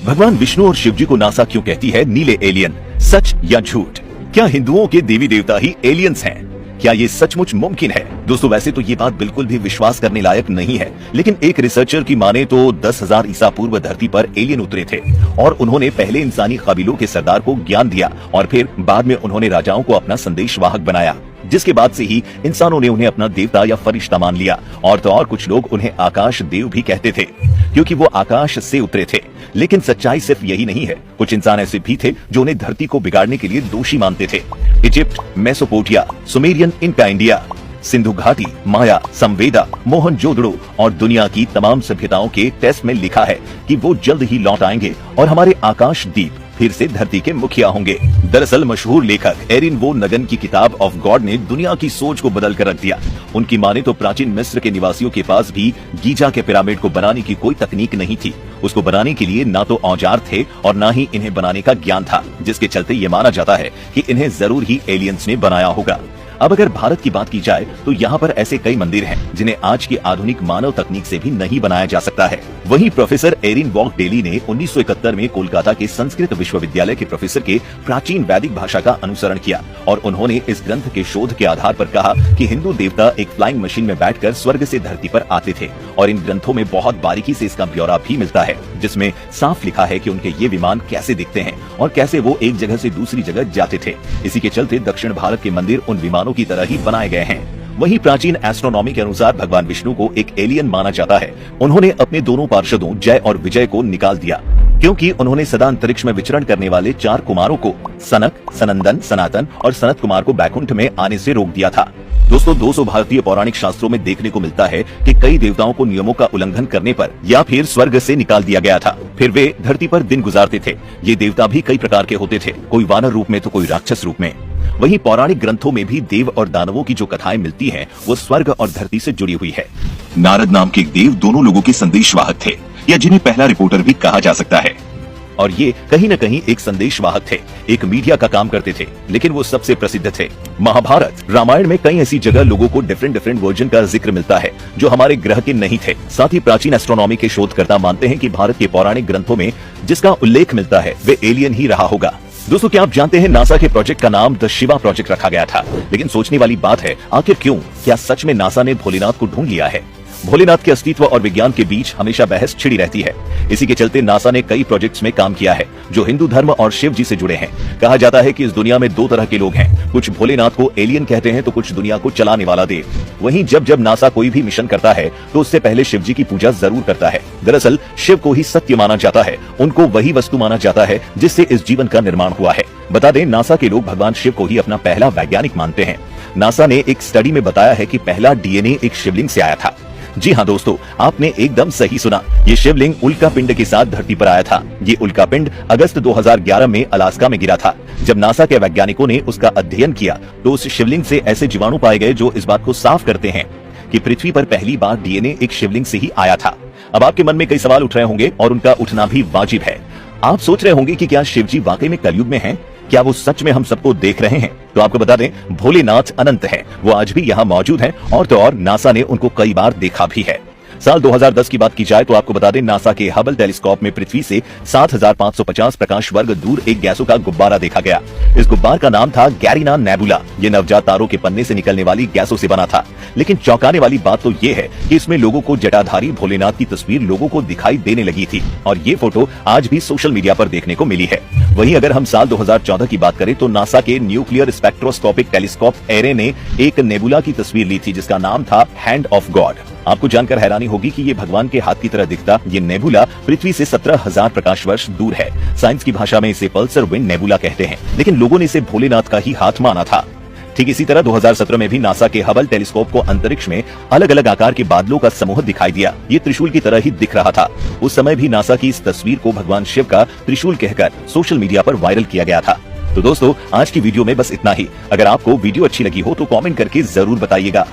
भगवान विष्णु और शिव जी को नासा क्यों कहती है नीले एलियन? सच या झूठ? क्या हिंदुओं के देवी देवता ही एलियंस हैं? क्या ये सचमुच मुमकिन है? दोस्तों, वैसे तो ये बात बिल्कुल भी विश्वास करने लायक नहीं है, लेकिन एक रिसर्चर की माने तो 10,000 ईसा पूर्व धरती पर एलियन उतरे थे और उन्होंने पहले इंसानी कबीलों के सरदार को ज्ञान दिया और फिर बाद में उन्होंने राजाओं को अपना संदेशवाहक बनाया, जिसके बाद से ही इंसानों ने उन्हें अपना देवता या फरिश्ता मान लिया। और तो और कुछ लोग उन्हें आकाश देव भी कहते थे क्योंकि वो आकाश से उतरे थे। लेकिन सच्चाई सिर्फ यही नहीं है, कुछ इंसान ऐसे भी थे जो उन्हें धरती को बिगाड़ने के लिए दोषी मानते थे। इजिप्ट, मेसोपोटामिया, सुमेरियन, इनका इंडिया, सिंधु घाटी, माया, संवेदा, मोहनजोदड़ो और दुनिया की तमाम सभ्यताओं के टेस्ट में लिखा है कि वो जल्द ही लौट आएंगे और हमारे आकाशदीप फिर से धरती के मुखिया होंगे। दरअसल मशहूर लेखक एरिन वो नगन की किताब ऑफ गॉड ने दुनिया की सोच को बदल कर रख दिया। उनकी माने तो प्राचीन मिस्र के निवासियों के पास भी गीजा के पिरामिड को बनाने की कोई तकनीक नहीं थी। उसको बनाने के लिए ना तो औजार थे और ना ही इन्हें बनाने का ज्ञान था, जिसके चलते ये माना जाता है कि इन्हें जरूर ही एलियंस ने बनाया होगा। अब अगर भारत की बात की जाए तो यहाँ पर ऐसे कई मंदिर हैं जिन्हें आज की आधुनिक मानव तकनीक से भी नहीं बनाया जा सकता है। वहीं प्रोफेसर एरिन वॉक डेली ने 1971 में कोलकाता के संस्कृत विश्वविद्यालय के प्रोफेसर के प्राचीन वैदिक भाषा का अनुसरण किया और उन्होंने इस ग्रंथ के शोध के आधार पर कहा कि हिंदू देवता एक फ्लाइंग मशीन में बैठकर स्वर्ग से धरती पर आते थे। और इन ग्रंथों में बहुत बारीकी से इसका ब्यौरा भी मिलता है, जिसमें साफ लिखा है कि उनके ये विमान कैसे दिखते हैं और कैसे वो एक जगह से दूसरी जगह जाते थे। इसी के चलते दक्षिण भारत के मंदिर उन विमानों की तरह ही बनाए गए हैं। वहीं प्राचीन एस्ट्रोनॉमी के अनुसार भगवान विष्णु को एक एलियन माना जाता है। उन्होंने अपने दोनों पार्षदों जय और विजय को निकाल दिया क्योंकि उन्होंने सदा अंतरिक्ष में विचरण करने वाले 4 कुमारों को सनक, सनंदन, सनातन और सनत कुमार को बैकुंठ में आने से रोक दिया था। दोस्तों, 200 भारतीय पौराणिक शास्त्रों में देखने को मिलता है कि कई देवताओं को नियमों का उल्लंघन करने पर या फिर स्वर्ग से निकाल दिया गया था। फिर वे धरती पर दिन गुजारते थे। ये देवता भी कई प्रकार के होते थे, कोई वानर रूप में तो कोई राक्षस रूप में। वहीं पौराणिक ग्रंथों में भी देव और दानवों की जो कथाएं मिलती हैं, वो स्वर्ग और धरती से जुड़ी हुई है। नारद नाम के एक देव दोनों लोगों के संदेशवाहक थे, या जिन्हें पहला रिपोर्टर भी कहा जा सकता है। और ये कहीं न कहीं एक संदेशवाहक थे, एक मीडिया का काम करते थे, लेकिन वो सबसे प्रसिद्ध थे। महाभारत, रामायण में कई ऐसी जगह लोगों को डिफरेंट वर्जन का जिक्र मिलता है जो हमारे ग्रह के नहीं थे। साथ ही प्राचीन एस्ट्रोनॉमी के शोधकर्ता मानते हैं कि भारत के पौराणिक ग्रंथों में जिसका उल्लेख मिलता है वे एलियन ही रहा होगा। दोस्तों, क्या आप जानते हैं नासा के प्रोजेक्ट का नाम द शिवा प्रोजेक्ट रखा गया था? लेकिन सोचने वाली बात है, आखिर क्यों? क्या सच में नासा ने भोलेनाथ को ढूंढ लिया है? भोलेनाथ के अस्तित्व और विज्ञान के बीच हमेशा बहस छिड़ी रहती है। इसी के चलते नासा ने कई प्रोजेक्ट्स में काम किया है जो हिंदू धर्म और शिव जी से जुड़े हैं। कहा जाता है कि इस दुनिया में 2 तरह के लोग हैं, कुछ भोलेनाथ को एलियन कहते हैं तो कुछ दुनिया को चलाने वाला देव। वहीं जब नासा कोई भी मिशन करता है तो उससे पहले शिव जी की पूजा जरूर करता है। दरअसल शिव को ही सत्य माना जाता है, उनको वही वस्तु माना जाता है जिससे इस जीवन का निर्माण हुआ है। बता दें, नासा के लोग भगवान शिव को ही अपना पहला वैज्ञानिक मानते हैं। नासा ने एक स्टडी में बताया है कि पहला डीएनए एक शिवलिंग से आया था। जी हाँ दोस्तों, आपने एकदम सही सुना। ये शिवलिंग उल्का पिंड के साथ धरती पर आया था। ये उल्का पिंड अगस्त 2011 में अलास्का में गिरा था। जब नासा के वैज्ञानिकों ने उसका अध्ययन किया तो उस शिवलिंग से ऐसे जीवाणु पाए गए जो इस बात को साफ करते हैं कि पृथ्वी पर पहली बार डीएनए एक शिवलिंग से ही आया था। अब आपके मन में कई सवाल उठ रहे होंगे और उनका उठना भी वाजिब है। आप सोच रहे होंगे कि क्या शिव जी वाकई में कलयुग में हैं? क्या वो सच में हम सबको देख रहे हैं? तो आपको बता दें, भोलेनाथ अनंत हैं, वो आज भी यहाँ मौजूद हैं और तो और नासा ने उनको कई बार देखा भी है। साल 2010 की बात की जाए तो आपको बता दें, नासा के हबल टेलीस्कोप में पृथ्वी से 7550 प्रकाश वर्ग दूर एक गैसों का गुब्बारा देखा गया। इस गुब्बार का नाम था गैरीना नेबुला। ये नवजात तारों के पन्ने से निकलने वाली गैसों से बना था। लेकिन चौंकाने वाली बात तो ये है कि इसमें लोगों को जटाधारी भोलेनाथ की तस्वीर लोगों को दिखाई देने लगी थी और ये फोटो आज भी सोशल मीडिया पर देखने को मिली है। वहीं अगर हम साल 2014 की बात करें तो नासा के न्यूक्लियर स्पेक्ट्रोस्कोपिक टेलीस्कोप एरे ने एक नेबुला की तस्वीर ली थी जिसका नाम था हैंड ऑफ गॉड। आपको जानकर हैरानी होगी कि ये भगवान के हाथ की तरह दिखता ये नेबुला पृथ्वी से 17,000 प्रकाश वर्ष दूर है। साइंस की भाषा में इसे पल्सर विंड नेबुला कहते हैं, लेकिन लोगों ने इसे भोलेनाथ का ही हाथ माना था। ठीक इसी तरह 2017 में भी नासा के हबल टेलीस्कोप को अंतरिक्ष में अलग अलग आकार के बादलों का समूह दिखाई दिया। ये त्रिशूल की तरह ही दिख रहा था। उस समय भी नासा की इस तस्वीर को भगवान शिव का त्रिशूल कहकर सोशल मीडिया पर वायरल किया गया था। तो दोस्तों, आज की वीडियो में बस इतना ही। अगर आपको वीडियो अच्छी लगी हो तो कमेंट करके जरूर बताइएगा।